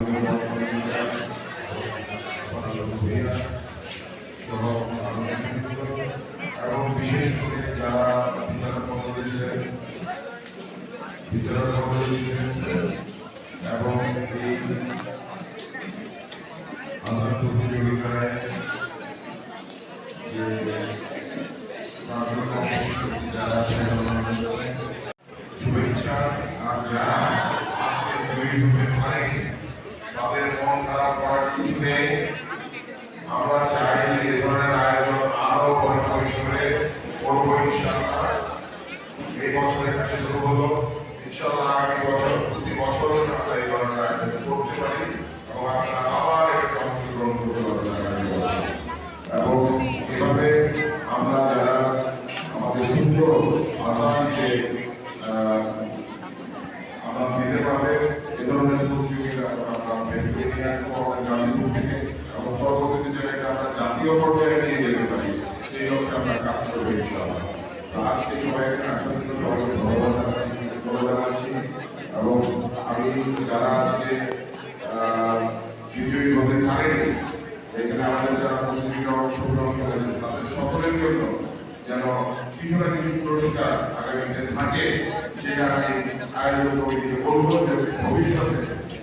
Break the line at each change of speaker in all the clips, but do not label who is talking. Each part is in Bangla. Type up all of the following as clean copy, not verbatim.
এবং বিশেষ করে যারা বিতরণ করেছিলেন এবং এই আধার প্রতিযোগিতায় যে যারা শুভেচ্ছা আর যারা আজকে জয়ী হতে পারেনি তাদের মন খারাপ করার কিছু নেই। আমরা চাই যে এই ধরনের আয়োজন আরো বড় পরিসরে করবো ইনশাআল্লাহ। এই বছর এটা শুরু হলো, ইনশাআল্লাহ আগামী বছর প্রতি বছর আমরা এই ধরনের আয়োজন করতে পারি এবং আপনারা আবার এটাতে অংশগ্রহণ করতে পারবেন আগামী বছর। এবং এভাবে আমরা যারা আমাদের সুন্দর আসামকে আসাম দিতে পারবে এ ধরনের প্রতিযোগিতা আমরা ভেবে নিয়ে আসবো আমাদের গান্ধীপুর থেকে এবং পরবর্তীতে যেটা আমরা জাতীয় পর্যায়ে নিয়ে যেতে পারি সেই লক্ষ্যে আমরা কাজ করবো ইনশাআল্লাহ। আজকে সবাইকে আসার জন্য সবাইকে ধন্যবাদ জানাচ্ছি এবং আমি যারা আজকে বিজয়ী হতে পারেনি এখানে আমাদের যারা প্রতিযোগিতা অংশগ্রহণ করেছে তাদের সকলের জন্য যেন কিছু না কিছু পুরস্কার আগামীতে থাকে সেটা আমি আয়োজন কমিটিকে বলবো যে ভবিষ্যতে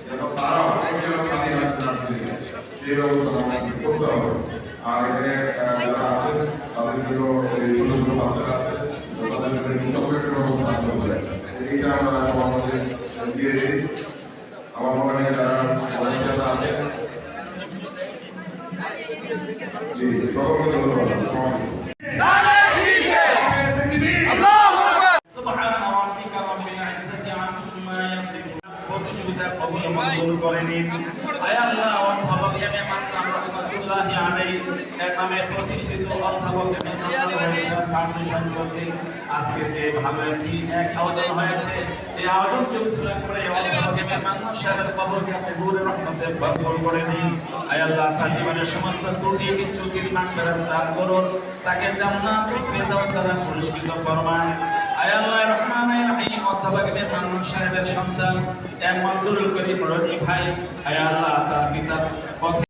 যেন তারাও যেন খালি হাতে না ফিরে যায় সেই ব্যবস্থা আমাদের করতে হবে। আর এখানে যারা আছেন তাদের জন্য ছোট ছোট বাচ্চারা আছে তাদের জন্য একটু চকলেটের ব্যবস্থা চলবে, এইটা আমরা সবার মধ্যে দিয়ে দিই। আমার মনে হয় যারা যারা আছেন সকলকে ধন্যবাদ। প্রতিযোগিতা কবুল মঞ্জুর করে নিন। আয় আল্লাহ অধ্যাপক এম এ মান্নান রহমাতুল্লাহি আলাইহি এর নামে প্রতিষ্ঠিত অধ্যাপক এম এ মান্নান ফাউন্ডেশন কর্তৃক আজকে যে ভালো একটি এক আয়োজন হয়েছে এই আয়োজনকে উৎসর্গ করে অধ্যাপক এম এ মান্নান সাহেবের কবরকে আপনি নূরে রহমতে ভরপুর করে নিন। আয় আল্লাহ তার জীবনের সমস্ত ত্রুটি বিচ্যুতির মাগফিরাত দান করুন, তাকে জান্নাতুল ফেরদাউস দ্বারা পুরস্কৃত ফরমান। আয় আল্লাহ রহমান রহিম অধ্যাপক এম এ মান্নান সাহেবের সন্তান এম মঞ্জুরুল করিম রনি ভাই, আয় আল্লাহ তার পিতার